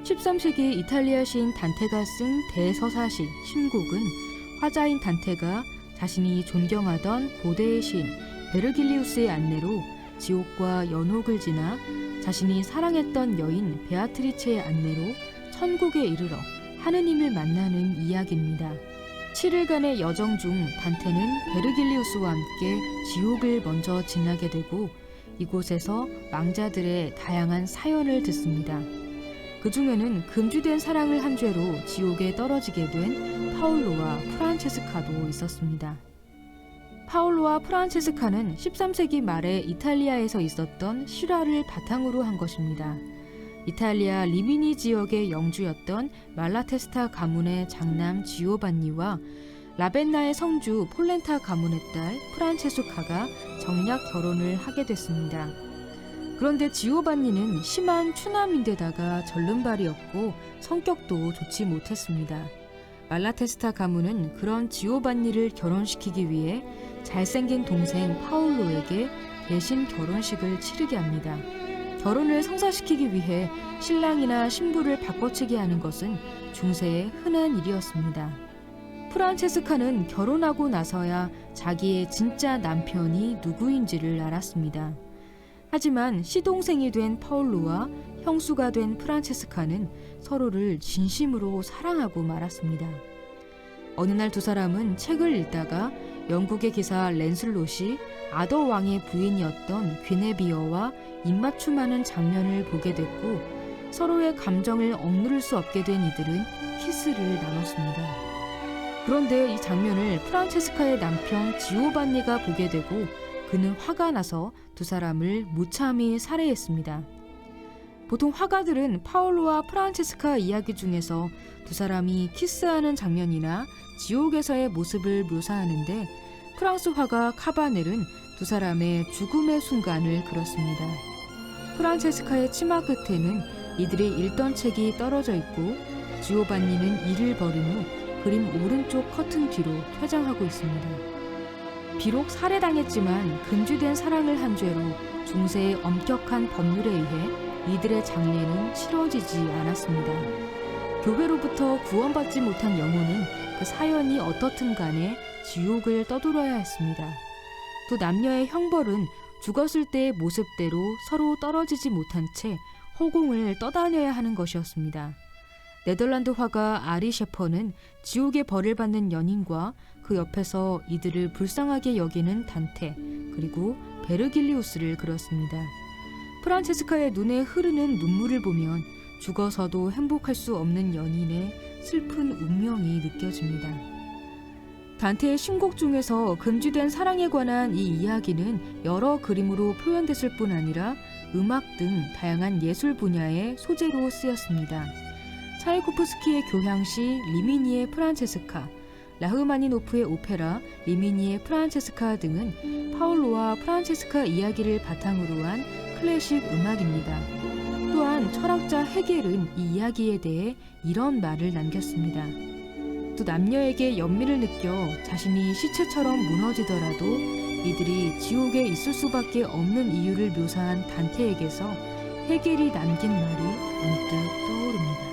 13세기 이탈리아 시인 단테가 쓴 대서사시 신곡은 화자인 단테가 자신이 존경하던 고대의 시인 베르길리우스의 안내로 지옥과 연옥을 지나 자신이 사랑했던 여인 베아트리체의 안내로 천국에 이르러 하느님을 만나는 이야기입니다. 7일간의 여정 중 단테는 베르길리우스와 함께 지옥을 먼저 지나게 되고 이곳에서 망자들의 다양한 사연을 듣습니다. 그 중에는 금주된 사랑을 한 죄로 지옥에 떨어지게 된 파올로와 프란체스카도 있었습니다. 파올로와 프란체스카는 13세기 말에 이탈리아에서 있었던 실화를 바탕으로 한 것입니다. 이탈리아 리미니 지역의 영주였던 말라테스타 가문의 장남 지오반니와 라벤나의 성주 폴렌타 가문의 딸 프란체스카가 정략 결혼을 하게 됐습니다. 그런데 지오반니는 심한 추남인데다가 절름발이었고 성격도 좋지 못했습니다. 말라테스타 가문은 그런 지오반니를 결혼시키기 위해 잘생긴 동생 파올로에게 대신 결혼식을 치르게 합니다. 결혼을 성사시키기 위해 신랑이나 신부를 바꿔치기 하는 것은 중세의 흔한 일이었습니다. 프란체스카는 결혼하고 나서야 자기의 진짜 남편이 누구인지를 알았습니다. 하지만 시동생이 된 파올로와 형수가 된 프란체스카는 서로를 진심으로 사랑하고 말았습니다. 어느 날 두 사람은 책을 읽다가 영국의 기사 랜슬롯이 아더 왕의 부인이었던 귀네비어와 입맞춤하는 장면을 보게 됐고 서로의 감정을 억누를 수 없게 된 이들은 키스를 나눴습니다. 그런데 이 장면을 프란체스카의 남편 지오반니가 보게 되고 그는 화가 나서 두 사람을 무참히 살해했습니다. 보통 화가들은 파올로와 프란체스카 이야기 중에서 두 사람이 키스하는 장면이나 지옥에서의 모습을 묘사하는데 프랑스 화가 카바넬은 두 사람의 죽음의 순간을 그렸습니다. 프란체스카의 치마 끝에는 이들이 읽던 책이 떨어져 있고 지오반니는 이를 버린 후 그림 오른쪽 커튼 뒤로 퇴장하고 있습니다. 비록 살해당했지만 금주된 사랑을 한 죄로 중세의 엄격한 법률에 의해 이들의 장례는 치러지지 않았습니다. 교회로부터 구원받지 못한 영혼은 그 사연이 어떻든 간에 지옥을 떠돌아야 했습니다. 두 남녀의 형벌은 죽었을 때의 모습대로 서로 떨어지지 못한 채 허공을 떠다녀야 하는 것이었습니다. 네덜란드 화가 아리 셰퍼는 지옥의 벌을 받는 연인과 그 옆에서 이들을 불쌍하게 여기는 단테 그리고 베르길리우스를 그렸습니다. 프란체스카의 눈에 흐르는 눈물을 보면 죽어서도 행복할 수 없는 연인의 슬픈 운명이 느껴집니다. 단테의 신곡 중에서 금주된 사랑에 관한 이 이야기는 여러 그림으로 표현됐을 뿐 아니라 음악 등 다양한 예술 분야의 소재로 쓰였습니다. 차이코프스키의 교향시 리미니의 프란체스카, 라흐마니노프의 오페라 리미니의 프란체스카 등은 파올로와 프란체스카 이야기를 바탕으로 한 클래식 음악입니다. 또한 철학자 헤겔은 이 이야기에 대해 이런 말을 남겼습니다. 두 남녀에게 연민을 느껴 자신이 시체처럼 무너지더라도 이들이 지옥에 있을 수밖에 없는 이유를 묘사한 단테에게서 헤겔이 남긴 말이 문득 떠오릅니다.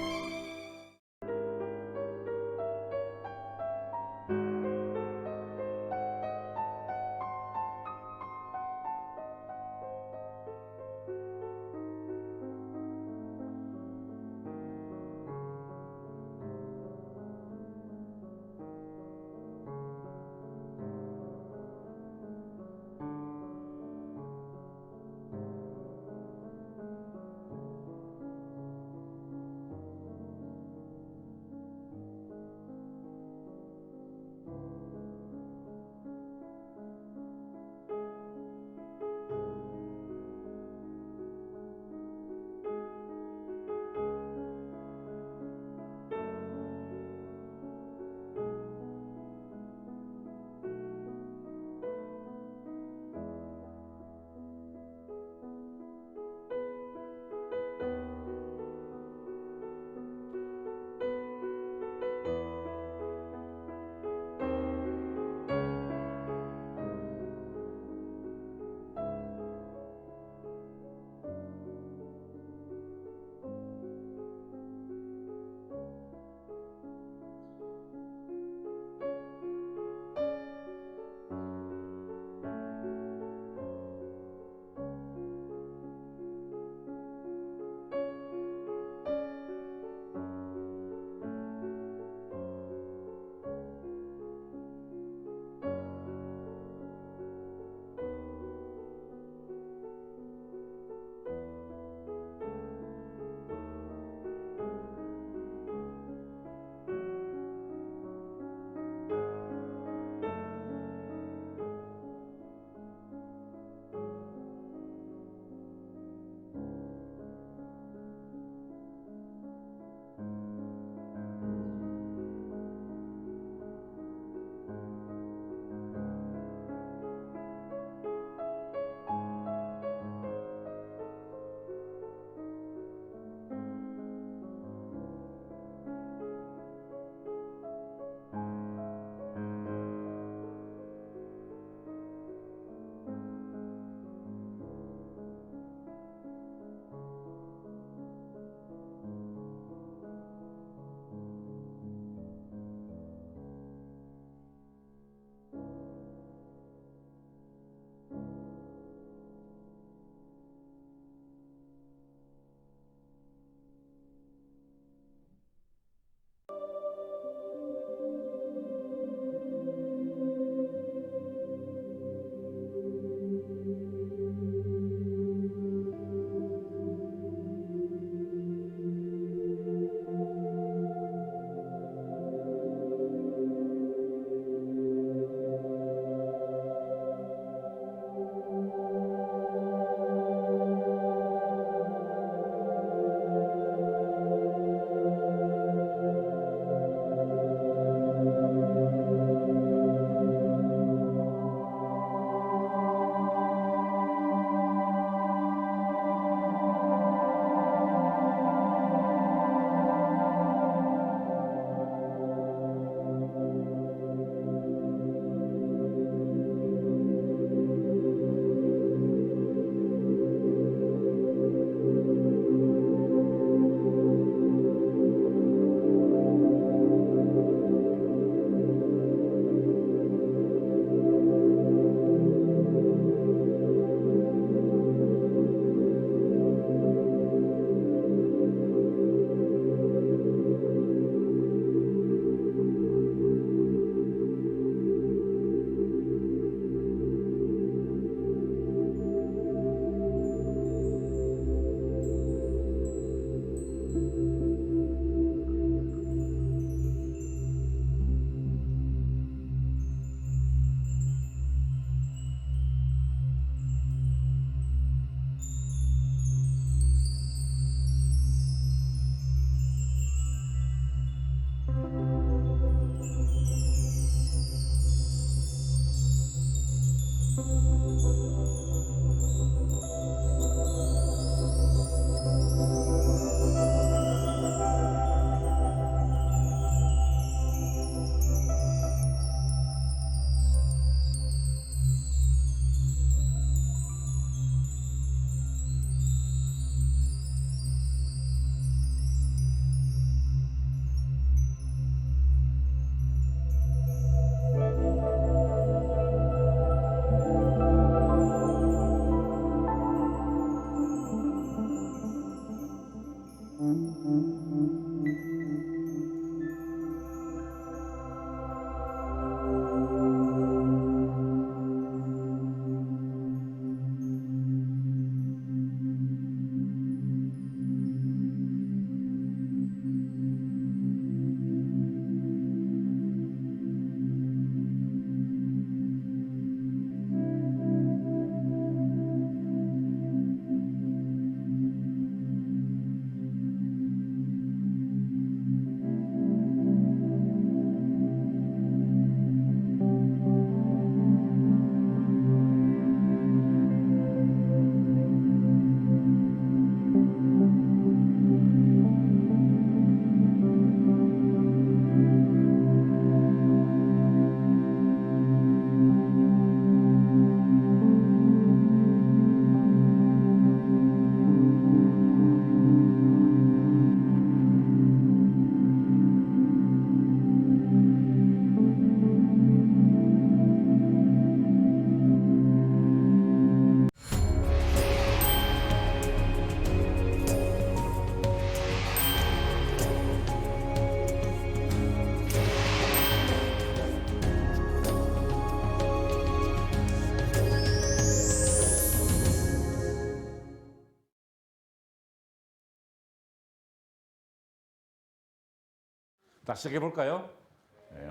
자, 시작해 볼까요?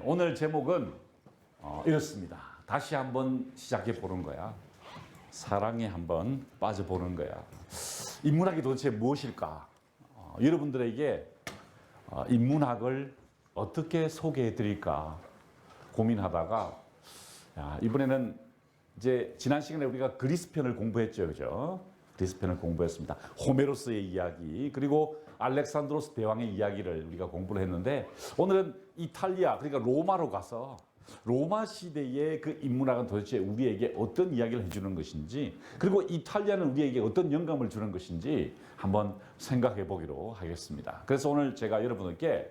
오늘 제목은 이렇습니다. 다시 한번 시작해 보는 거야. 사랑에 한번 빠져 보는 거야. 인문학이 도대체 무엇일까? 여러분들에게 인문학을 어떻게 소개해 드릴까 고민하다가 이번에는 이제 지난 시간에 우리가 그리스 편을 공부했죠, 그죠? 그리스 편을 공부했습니다. 호메로스의 이야기 그리고 알렉산드로스 대왕의 이야기를 우리가 공부를 했는데 오늘은 이탈리아 그러니까 로마로 가서 로마 시대의 그 인문학은 도대체 우리에게 어떤 이야기를 해주는 것인지 그리고 이탈리아는 우리에게 어떤 영감을 주는 것인지 한번 생각해 보기로 하겠습니다. 그래서 오늘 제가 여러분께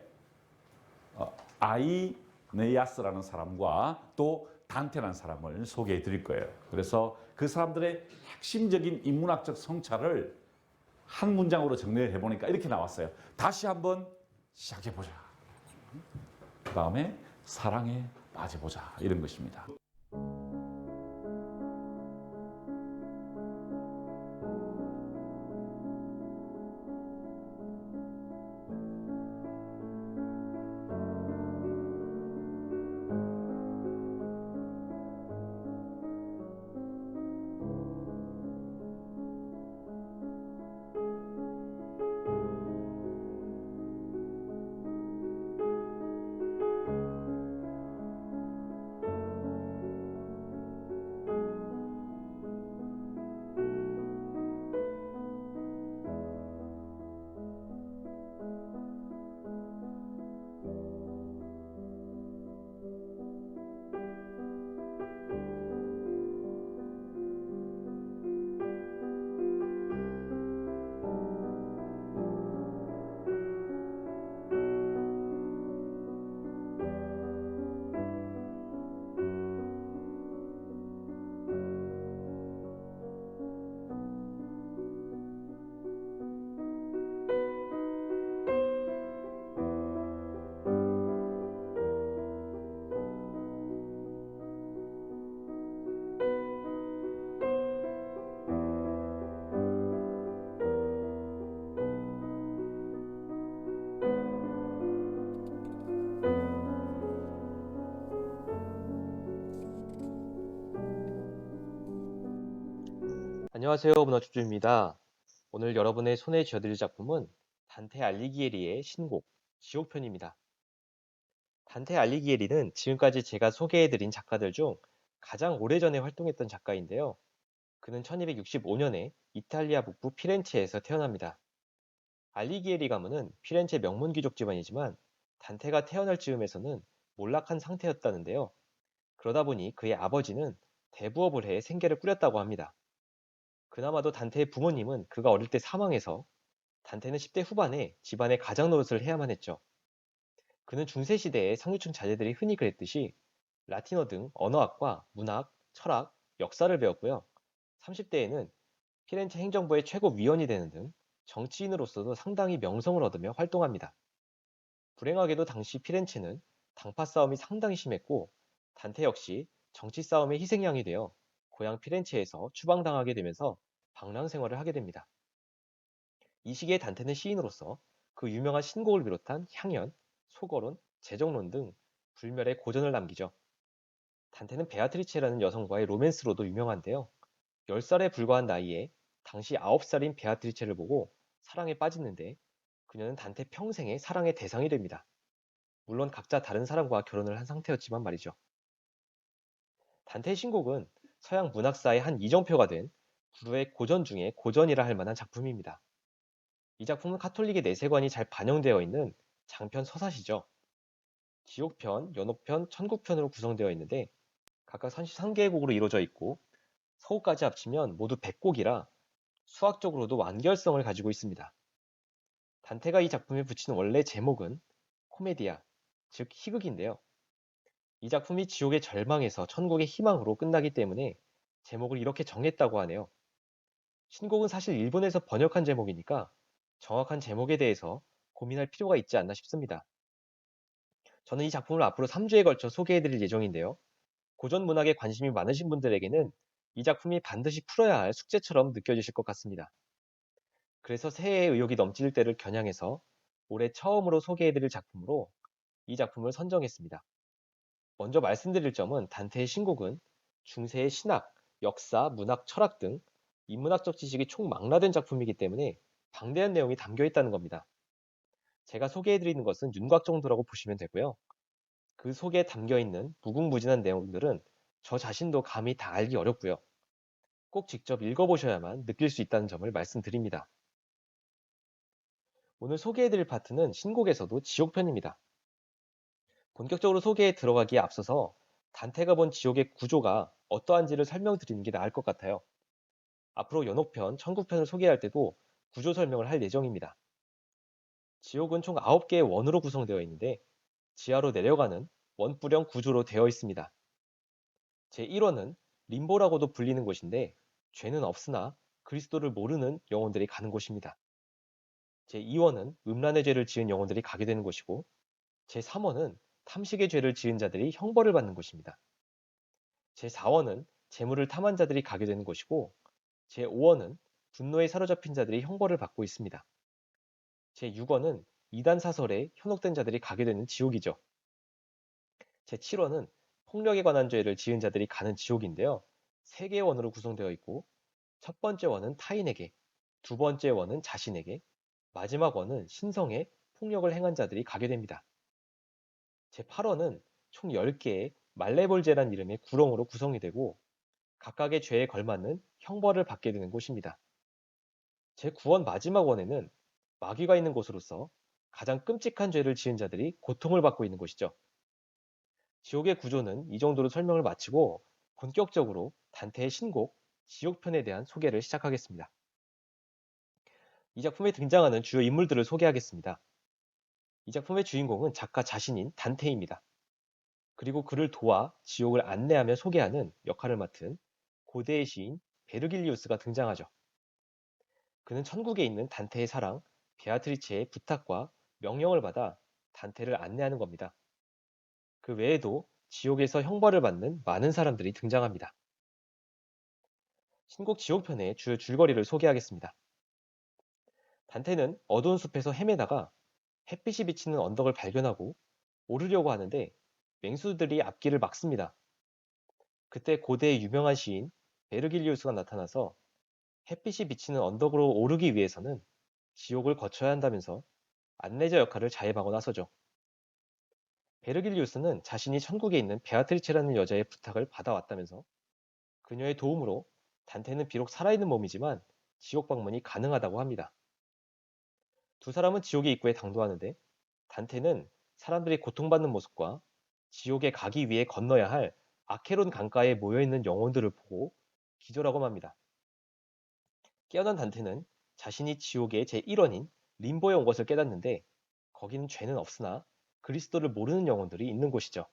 아이네아스라는 사람과 또 단테라는 사람을 소개해 드릴 거예요. 그래서 그 사람들의 핵심적인 인문학적 성찰을 한 문장으로 정리를 해보니까 이렇게 나왔어요. 다시 한번 시작해 보자. 그 다음에 사랑에 빠져보자. 이런 것입니다. 안녕하세요. 문화주주입니다. 오늘 여러분의 손에 쥐어드릴 작품은 단테 알리기에리의 신곡, 지옥편입니다. 단테 알리기에리는 지금까지 제가 소개해드린 작가들 중 가장 오래전에 활동했던 작가인데요. 그는 1265년에 이탈리아 북부 피렌체에서 태어납니다. 알리기에리 가문은 피렌체 명문 귀족 집안이지만 단테가 태어날 즈음에서는 몰락한 상태였다는데요. 그러다 보니 그의 아버지는 대부업을 해 생계를 꾸렸다고 합니다. 그나마도 단테의 부모님은 그가 어릴 때 사망해서 단테는 10대 후반에 집안의 가장 노릇을 해야만 했죠. 그는 중세시대의 상류층 자제들이 흔히 그랬듯이 라틴어 등 언어학과 문학, 철학, 역사를 배웠고요. 30대에는 피렌체 행정부의 최고 위원이 되는 등 정치인으로서도 상당히 명성을 얻으며 활동합니다. 불행하게도 당시 피렌체는 당파 싸움이 상당히 심했고 단테 역시 정치 싸움의 희생양이 되어 고향 피렌체에서 추방당하게 되면서 방랑 생활을 하게 됩니다. 이 시기에 단테는 시인으로서 그 유명한 신곡을 비롯한 향연, 소거론, 제정론 등 불멸의 고전을 남기죠. 단테는 베아트리체라는 여성과의 로맨스로도 유명한데요. 10살에 불과한 나이에 당시 9살인 베아트리체를 보고 사랑에 빠지는데 그녀는 단테 평생의 사랑의 대상이 됩니다. 물론 각자 다른 사람과 결혼을 한 상태였지만 말이죠. 단테의 신곡은 서양 문학사의 한 이정표가 된 불후의 고전 중에 고전이라 할 만한 작품입니다. 이 작품은 카톨릭의 내세관이 잘 반영되어 있는 장편 서사시죠. 지옥편, 연옥편, 천국편으로 구성되어 있는데 각각 33개의 곡으로 이루어져 있고 서곡까지 합치면 모두 100곡이라 수학적으로도 완결성을 가지고 있습니다. 단테가 이 작품에 붙인 원래 제목은 코메디아, 즉 희극인데요. 이 작품이 지옥의 절망에서 천국의 희망으로 끝나기 때문에 제목을 이렇게 정했다고 하네요. 신곡은 사실 일본에서 번역한 제목이니까 정확한 제목에 대해서 고민할 필요가 있지 않나 싶습니다. 저는 이 작품을 앞으로 3주에 걸쳐 소개해드릴 예정인데요. 고전 문학에 관심이 많으신 분들에게는 이 작품이 반드시 풀어야 할 숙제처럼 느껴지실 것 같습니다. 그래서 새해의 의욕이 넘칠 때를 겨냥해서 올해 처음으로 소개해드릴 작품으로 이 작품을 선정했습니다. 먼저 말씀드릴 점은 단테의 신곡은 중세의 신학, 역사, 문학, 철학 등 인문학적 지식이 총망라된 작품이기 때문에 방대한 내용이 담겨 있다는 겁니다. 제가 소개해드리는 것은 윤곽 정도라고 보시면 되고요. 그 속에 담겨 있는 무궁무진한 내용들은 저 자신도 감히 다 알기 어렵고요. 꼭 직접 읽어보셔야만 느낄 수 있다는 점을 말씀드립니다. 오늘 소개해드릴 파트는 신곡에서도 지옥편입니다. 본격적으로 소개에 들어가기에 앞서서 단테가 본 지옥의 구조가 어떠한지를 설명드리는 게 나을 것 같아요. 앞으로 연옥편, 천국편을 소개할 때도 구조 설명을 할 예정입니다. 지옥은 총 9개의 원으로 구성되어 있는데 지하로 내려가는 원뿔형 구조로 되어 있습니다. 제1원은 림보라고도 불리는 곳인데 죄는 없으나 그리스도를 모르는 영혼들이 가는 곳입니다. 제2원은 음란의 죄를 지은 영혼들이 가게 되는 곳이고 제3원은 탐식의 죄를 지은 자들이 형벌을 받는 곳입니다. 제4원은 재물을 탐한 자들이 가게 되는 곳이고 제5원은 분노에 사로잡힌 자들이 형벌을 받고 있습니다. 제6원은 이단 사설에 현혹된 자들이 가게 되는 지옥이죠. 제7원은 폭력에 관한 죄를 지은 자들이 가는 지옥인데요. 3개의 원으로 구성되어 있고 첫 번째 원은 타인에게, 두 번째 원은 자신에게, 마지막 원은 신성에 폭력을 행한 자들이 가게 됩니다. 제8원은 총 10개의 말레볼제란 이름의 구렁으로 구성이 되고 각각의 죄에 걸맞는 형벌을 받게 되는 곳입니다. 제9원 마지막 원에는 마귀가 있는 곳으로서 가장 끔찍한 죄를 지은 자들이 고통을 받고 있는 곳이죠. 지옥의 구조는 이 정도로 설명을 마치고 본격적으로 단테의 신곡 지옥편에 대한 소개를 시작하겠습니다. 이 작품에 등장하는 주요 인물들을 소개하겠습니다. 이 작품의 주인공은 작가 자신인 단테입니다. 그리고 그를 도와 지옥을 안내하며 소개하는 역할을 맡은 고대의 시인 베르길리우스가 등장하죠. 그는 천국에 있는 단테의 사랑 베아트리체의 부탁과 명령을 받아 단테를 안내하는 겁니다. 그 외에도 지옥에서 형벌을 받는 많은 사람들이 등장합니다. 신곡 지옥편의 주요 줄거리를 소개하겠습니다. 단테는 어두운 숲에서 헤매다가 햇빛이 비치는 언덕을 발견하고 오르려고 하는데 맹수들이 앞길을 막습니다. 그때 고대의 유명한 시인 베르길리우스가 나타나서 햇빛이 비치는 언덕으로 오르기 위해서는 지옥을 거쳐야 한다면서 안내자 역할을 자임하고 나서죠. 베르길리우스는 자신이 천국에 있는 베아트리체라는 여자의 부탁을 받아왔다면서 그녀의 도움으로 단테는 비록 살아있는 몸이지만 지옥 방문이 가능하다고 합니다. 두 사람은 지옥의 입구에 당도하는데 단테는 사람들이 고통받는 모습과 지옥에 가기 위해 건너야 할 아케론 강가에 모여있는 영혼들을 보고 기절하고 맙니다. 깨어난 단테는 자신이 지옥의 제1원인 림보에 온 것을 깨닫는데 거기는 죄는 없으나 그리스도를 모르는 영혼들이 있는 곳이죠.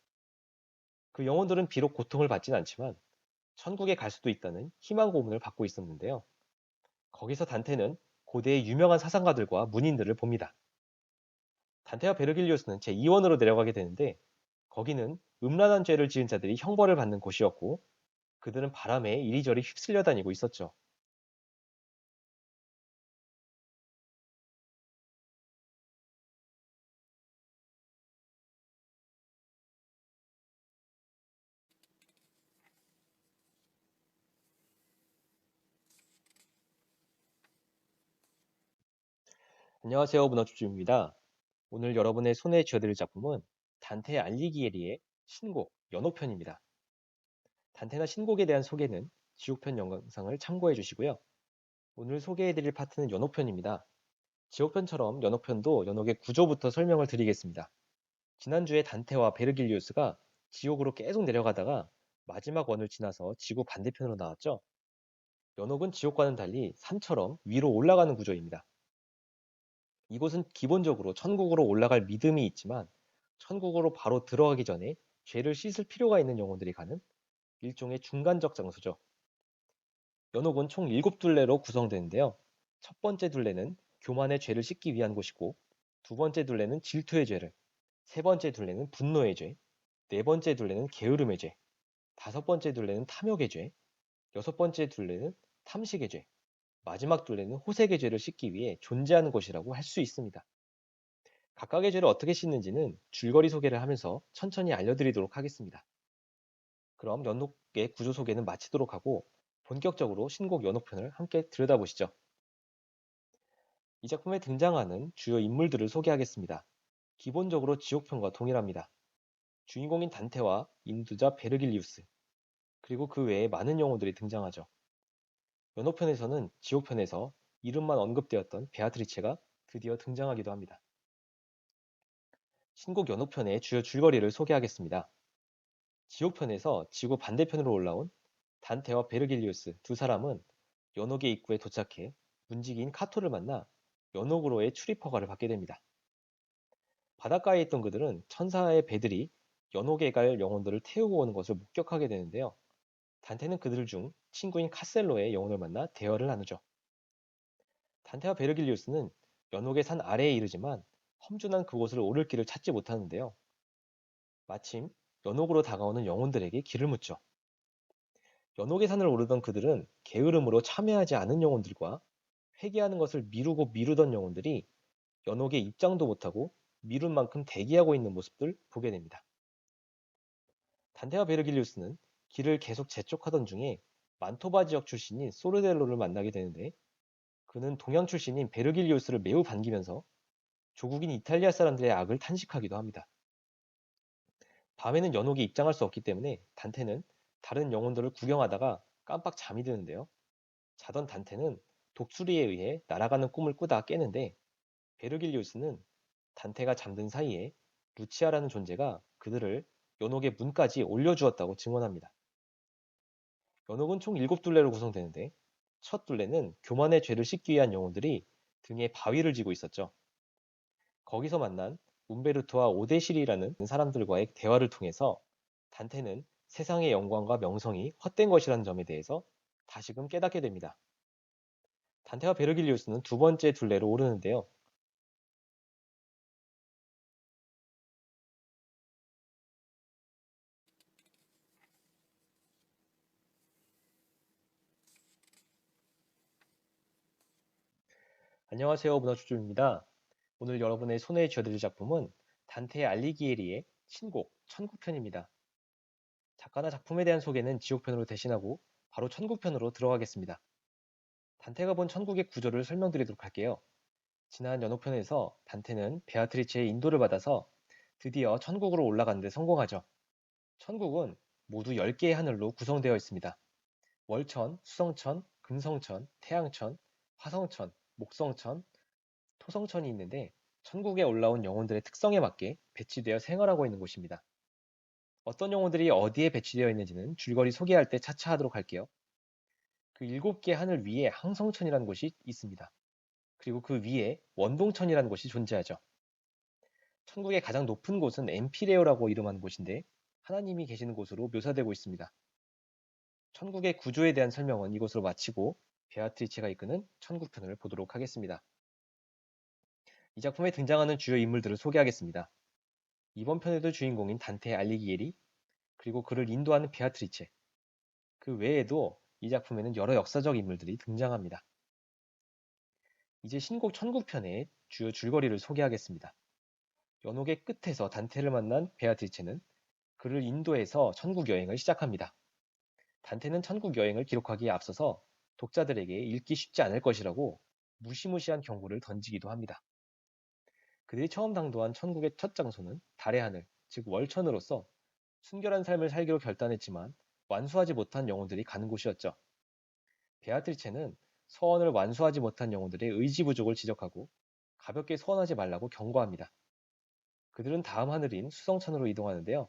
그 영혼들은 비록 고통을 받진 않지만 천국에 갈 수도 있다는 희망 고문을 받고 있었는데요. 거기서 단테는 고대의 유명한 사상가들과 문인들을 봅니다. 단테와 베르길리우스는 제2원으로 내려가게 되는데 거기는 음란한 죄를 지은 자들이 형벌을 받는 곳이었고 그들은 바람에 이리저리 휩쓸려 다니고 있었죠. 안녕하세요, 문화주주입니다. 오늘 여러분의 손에 쥐어드릴 작품은 단테 알리기에리의 신곡 연호편입니다. 단테나 신곡에 대한 소개는 지옥편 영상을 참고해 주시고요. 오늘 소개해드릴 파트는 연호편입니다. 지옥편처럼 연호편도 연옥의 구조부터 설명을 드리겠습니다. 지난주에 단테와 베르길리우스가 지옥으로 계속 내려가다가 마지막 원을 지나서 지구 반대편으로 나왔죠. 연옥은 지옥과는 달리 산처럼 위로 올라가는 구조입니다. 이곳은 기본적으로 천국으로 올라갈 믿음이 있지만 천국으로 바로 들어가기 전에 죄를 씻을 필요가 있는 영혼들이 가는 일종의 중간적 장소죠. 연옥은 총 7둘레로 구성되는데요. 첫 번째 둘레는 교만의 죄를 씻기 위한 곳이고 두 번째 둘레는 질투의 죄를, 세 번째 둘레는 분노의 죄, 네 번째 둘레는 게으름의 죄, 다섯 번째 둘레는 탐욕의 죄, 여섯 번째 둘레는 탐식의 죄, 마지막 둘레는 호색의 죄를 씻기 위해 존재하는 곳이라고 할 수 있습니다. 각각의 죄를 어떻게 씻는지는 줄거리 소개를 하면서 천천히 알려드리도록 하겠습니다. 그럼 연옥의 구조 소개는 마치도록 하고 본격적으로 신곡 연옥편을 함께 들여다보시죠. 이 작품에 등장하는 주요 인물들을 소개하겠습니다. 기본적으로 지옥편과 동일합니다. 주인공인 단테와 인도자 베르길리우스, 그리고 그 외에 많은 영웅들이 등장하죠. 연호편에서는 지옥편에서 이름만 언급되었던 베아트리체가 드디어 등장하기도 합니다. 신곡 연호편의 주요 줄거리를 소개하겠습니다. 지옥편에서 지구 반대편으로 올라온 단테와 베르길리우스 두 사람은 연옥의 입구에 도착해 문지기인 카토를 만나 연옥으로의 출입 허가를 받게 됩니다. 바닷가에 있던 그들은 천사의 배들이 연옥에 갈 영혼들을 태우고 오는 것을 목격하게 되는데요. 단테는 그들 중 친구인 카셀로의 영혼을 만나 대화를 나누죠. 단테와 베르길리우스는 연옥의 산 아래에 이르지만 험준한 그곳을 오를 길을 찾지 못하는데요. 마침 연옥으로 다가오는 영혼들에게 길을 묻죠. 연옥의 산을 오르던 그들은 게으름으로 참여하지 않은 영혼들과 회개하는 것을 미루고 미루던 영혼들이 연옥에 입장도 못하고 미룬 만큼 대기하고 있는 모습들 보게 됩니다. 단테와 베르길리우스는 길을 계속 재촉하던 중에 만토바 지역 출신인 소르델로를 만나게 되는데 그는 동양 출신인 베르길리우스를 매우 반기면서 조국인 이탈리아 사람들의 악을 탄식하기도 합니다. 밤에는 연옥에 입장할 수 없기 때문에 단테는 다른 영혼들을 구경하다가 깜빡 잠이 드는데요. 자던 단테는 독수리에 의해 날아가는 꿈을 꾸다 깨는데 베르길리우스는 단테가 잠든 사이에 루치아라는 존재가 그들을 연옥의 문까지 올려주었다고 증언합니다. 연옥은 총 7둘레로 구성되는데 첫 둘레는 교만의 죄를 씻기 위한 영혼들이 등에 바위를 지고 있었죠. 거기서 만난 움베르토와 오데실이라는 사람들과의 대화를 통해서 단테는 세상의 영광과 명성이 헛된 것이라는 점에 대해서 다시금 깨닫게 됩니다. 단테와 베르길리우스는 두 번째 둘레로 오르는데요. 안녕하세요, 문화주주입니다. 오늘 여러분의 손에 쥐어드릴 작품은 단테 알리기에리의 신곡 천국편입니다. 작가나 작품에 대한 소개는 지옥편으로 대신하고 바로 천국편으로 들어가겠습니다. 단테가 본 천국의 구조를 설명드리도록 할게요. 지난 연옥편에서 단테는 베아트리체의 인도를 받아서 드디어 천국으로 올라가는 데 성공하죠. 천국은 모두 10개의 하늘로 구성되어 있습니다. 월천, 수성천, 금성천, 태양천, 화성천, 목성천, 토성천이 있는데 천국에 올라온 영혼들의 특성에 맞게 배치되어 생활하고 있는 곳입니다. 어떤 영혼들이 어디에 배치되어 있는지는 줄거리 소개할 때 차차 하도록 할게요. 그 7개 하늘 위에 항성천이라는 곳이 있습니다. 그리고 그 위에 원동천이라는 곳이 존재하죠. 천국의 가장 높은 곳은 엠피레오라고 이름하는 곳인데 하나님이 계시는 곳으로 묘사되고 있습니다. 천국의 구조에 대한 설명은 이것으로 마치고 베아트리체가 이끄는 천국편을 보도록 하겠습니다. 이 작품에 등장하는 주요 인물들을 소개하겠습니다. 이번 편에도 주인공인 단테 알리기에리, 그리고 그를 인도하는 베아트리체, 그 외에도 이 작품에는 여러 역사적 인물들이 등장합니다. 이제 신곡 천국편의 주요 줄거리를 소개하겠습니다. 연옥의 끝에서 단테를 만난 베아트리체는 그를 인도해서 천국 여행을 시작합니다. 단테는 천국 여행을 기록하기에 앞서서 독자들에게 읽기 쉽지 않을 것이라고 무시무시한 경고를 던지기도 합니다. 그들이 처음 당도한 천국의 첫 장소는 달의 하늘, 즉 월천으로서 순결한 삶을 살기로 결단했지만 완수하지 못한 영혼들이 가는 곳이었죠. 베아트리체는 서원을 완수하지 못한 영혼들의 의지 부족을 지적하고 가볍게 서원하지 말라고 경고합니다. 그들은 다음 하늘인 수성천으로 이동하는데요.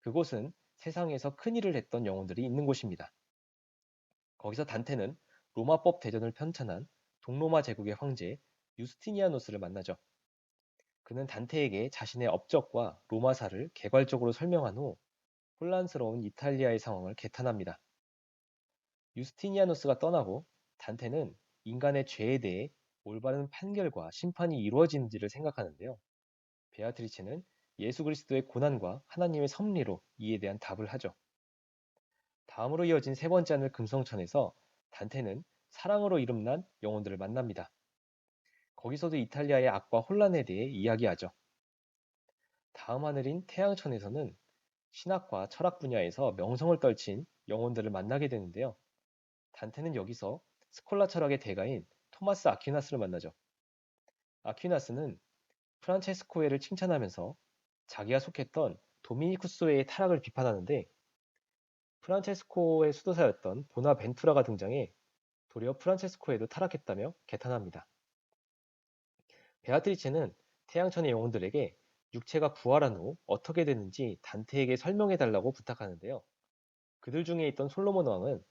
그곳은 세상에서 큰 일을 했던 영혼들이 있는 곳입니다. 거기서 단테는 로마법 대전을 편찬한 동로마 제국의 황제 유스티니아노스를 만나죠. 그는 단테에게 자신의 업적과 로마사를 개괄적으로 설명한 후 혼란스러운 이탈리아의 상황을 개탄합니다. 유스티니아노스가 떠나고 단테는 인간의 죄에 대해 올바른 판결과 심판이 이루어지는지를 생각하는데요. 베아트리체는 예수 그리스도의 고난과 하나님의 섭리로 이에 대한 답을 하죠. 다음으로 이어진 세 번째 하늘 금성천에서 단테는 사랑으로 이름난 영혼들을 만납니다. 거기서도 이탈리아의 악과 혼란에 대해 이야기하죠. 다음 하늘인 태양천에서는 신학과 철학 분야에서 명성을 떨친 영혼들을 만나게 되는데요. 단테는 여기서 스콜라 철학의 대가인 토마스 아퀴나스를 만나죠. 아퀴나스는 프란체스코에를 칭찬하면서 자기가 속했던 도미니쿠스회의 타락을 비판하는데 프란체스코의 수도사였던 보나벤투라가 등장해 도리어 프란체스코에도 타락했다며 개탄합니다. 베아트리체는 태양천의 영혼들에게 육체가 부활한 후 어떻게 됐는지 단테에게 설명해 달라고 부탁하는데요. 그들 중에 있던 솔로몬 왕은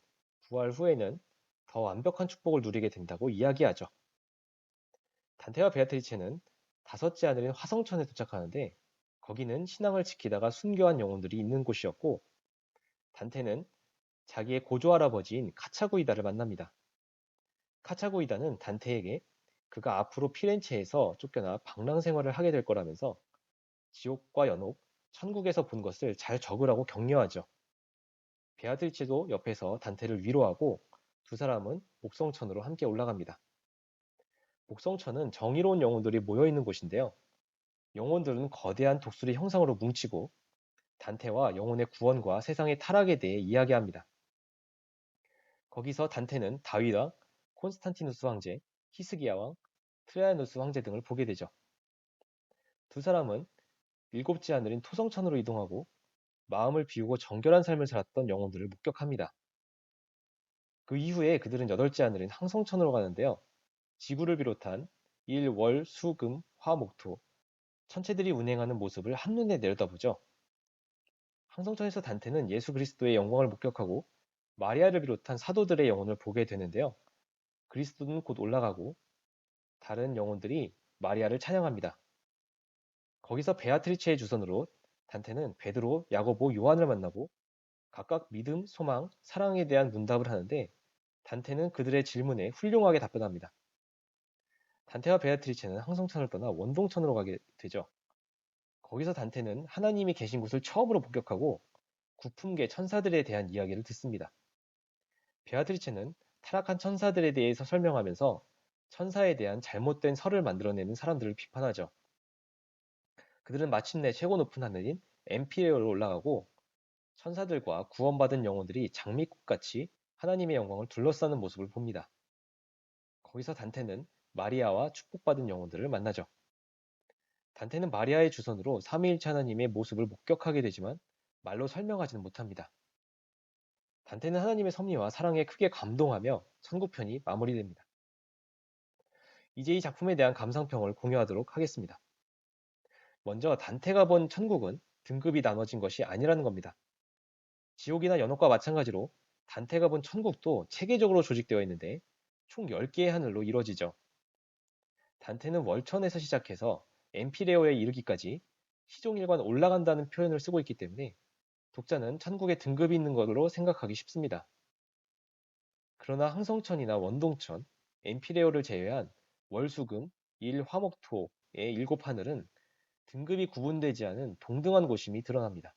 부활 후에는 더 완벽한 축복을 누리게 된다고 이야기하죠. 단테와 베아트리체는 다섯째 하늘인 화성천에 도착하는데 거기는 신앙을 지키다가 순교한 영혼들이 있는 곳이었고 단테는 자기의 고조 할아버지인 카차구이다를 만납니다. 카차구이다는 단테에게 그가 앞으로 피렌체에서 쫓겨나 방랑 생활을 하게 될 거라면서 지옥과 연옥, 천국에서 본 것을 잘 적으라고 격려하죠. 베아트리체도 옆에서 단테를 위로하고 두 사람은 목성천으로 함께 올라갑니다. 목성천은 정의로운 영혼들이 모여있는 곳인데요. 영혼들은 거대한 독수리 형상으로 뭉치고 단테와 영혼의 구원과 세상의 타락에 대해 이야기합니다. 거기서 단테는 다윗왕, 콘스탄티누스 황제, 히스기야 왕, 트라야누스 황제 등을 보게 되죠. 두 사람은 일곱째 하늘인 토성천으로 이동하고 마음을 비우고 정결한 삶을 살았던 영혼들을 목격합니다. 그 이후에 그들은 여덟째 하늘인 항성천으로 가는데요. 지구를 비롯한 일, 월, 수, 금, 화, 목, 토, 천체들이 운행하는 모습을 한눈에 내려다보죠. 항성천에서 단테는 예수 그리스도의 영광을 목격하고 마리아를 비롯한 사도들의 영혼을 보게 되는데요. 그리스도는 곧 올라가고 다른 영혼들이 마리아를 찬양합니다. 거기서 베아트리체의 주선으로 단테는 베드로, 야고보, 요한을 만나고 각각 믿음, 소망, 사랑에 대한 문답을 하는데 단테는 그들의 질문에 훌륭하게 답변합니다. 단테와 베아트리체는 항성천을 떠나 원동천으로 가게 되죠. 거기서 단테는 하나님이 계신 곳을 처음으로 목격하고 구품계 천사들에 대한 이야기를 듣습니다. 베아트리체는 타락한 천사들에 대해서 설명하면서 천사에 대한 잘못된 설을 만들어내는 사람들을 비판하죠. 그들은 마침내 최고 높은 하늘인 엠피레오로 올라가고 천사들과 구원받은 영혼들이 장미꽃같이 하나님의 영광을 둘러싸는 모습을 봅니다. 거기서 단테는 마리아와 축복받은 영혼들을 만나죠. 단테는 마리아의 주선으로 삼위일체 하나님의 모습을 목격하게 되지만 말로 설명하지는 못합니다. 단테는 하나님의 섭리와 사랑에 크게 감동하며 천국편이 마무리됩니다. 이제 이 작품에 대한 감상평을 공유하도록 하겠습니다. 먼저 단테가 본 천국은 등급이 나눠진 것이 아니라는 겁니다. 지옥이나 연옥과 마찬가지로 단테가 본 천국도 체계적으로 조직되어 있는데 총 10개의 하늘로 이루어지죠. 단테는 월천에서 시작해서 엠피레오에 이르기까지 시종일관 올라간다는 표현을 쓰고 있기 때문에 독자는 천국에 등급이 있는 것으로 생각하기 쉽습니다. 그러나 흥성천이나 원동천, 엠피레오를 제외한 월, 수, 금, 일, 화, 목, 토의 일곱 하늘은 등급이 구분되지 않은 동등한 곳임이 드러납니다.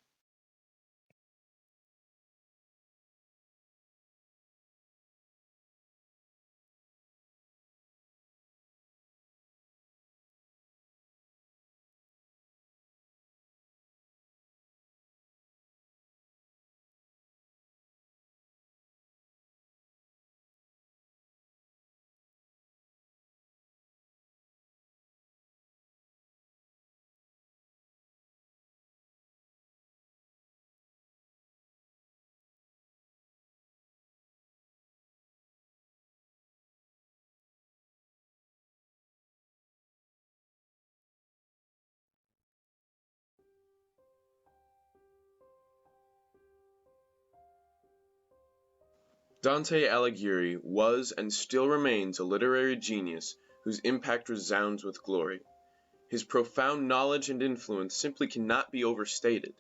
Dante Alighieri was and still remains a literary genius whose impact resounds with glory. His profound knowledge and influence simply cannot be overstated.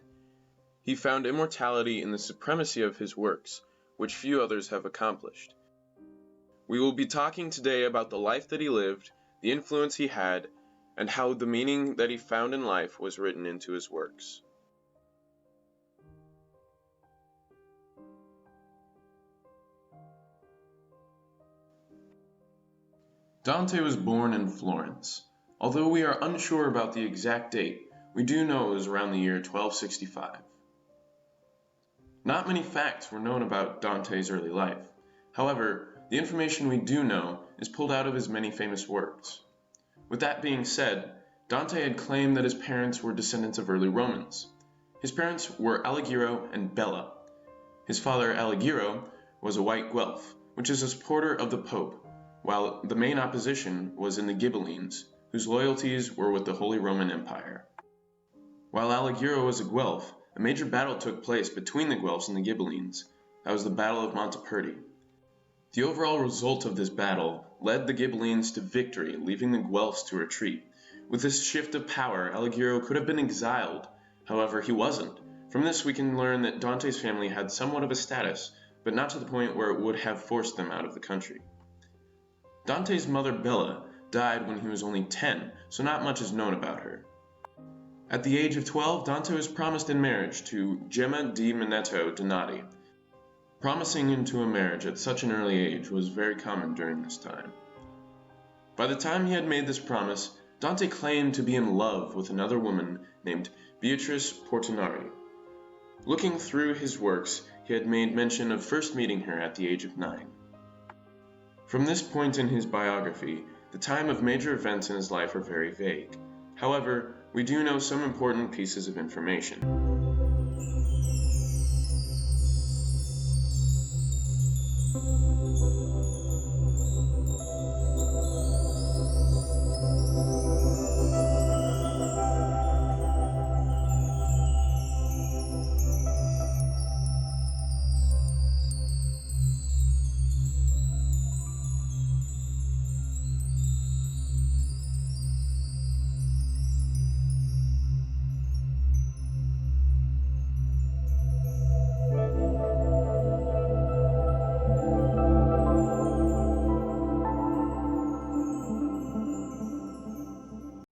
He found immortality in the supremacy of his works, which few others have accomplished. We will be talking today about the life that he lived, the influence he had, and how the meaning that he found in life was written into his works. Dante was born in Florence. Although we are unsure about the exact date, we do know it was around the year 1265. Not many facts were known about Dante's early life. However, the information we do know is pulled out of his many famous works. With that being said, Dante had claimed that his parents were descendants of early Romans. His parents were Alighiero and Bella. His father, Alighiero, was a white Guelph, which is a supporter of the Pope, while the main opposition was in the Ghibellines, whose loyalties were with the Holy Roman Empire. While Alighiero was a Guelph, a major battle took place between the Guelphs and the Ghibellines. That was the Battle of Monteperti. The overall result of this battle led the Ghibellines to victory, leaving the Guelphs to retreat. With this shift of power, Alighiero could have been exiled. However, he wasn't. From this we can learn that Dante's family had somewhat of a status, but not to the point where it would have forced them out of the country. Dante's mother Bella died when he was only 10, so not much is known about her. At the age of 12, Dante was promised in marriage to Gemma di Manetto Donati. Promising into a marriage at such an early age was very common during this time. By the time he had made this promise, Dante claimed to be in love with another woman named Beatrice Portinari. Looking through his works, he had made mention of first meeting her at the age of 9. From this point in his biography, the time of major events in his life are very vague. However, we do know some important pieces of information.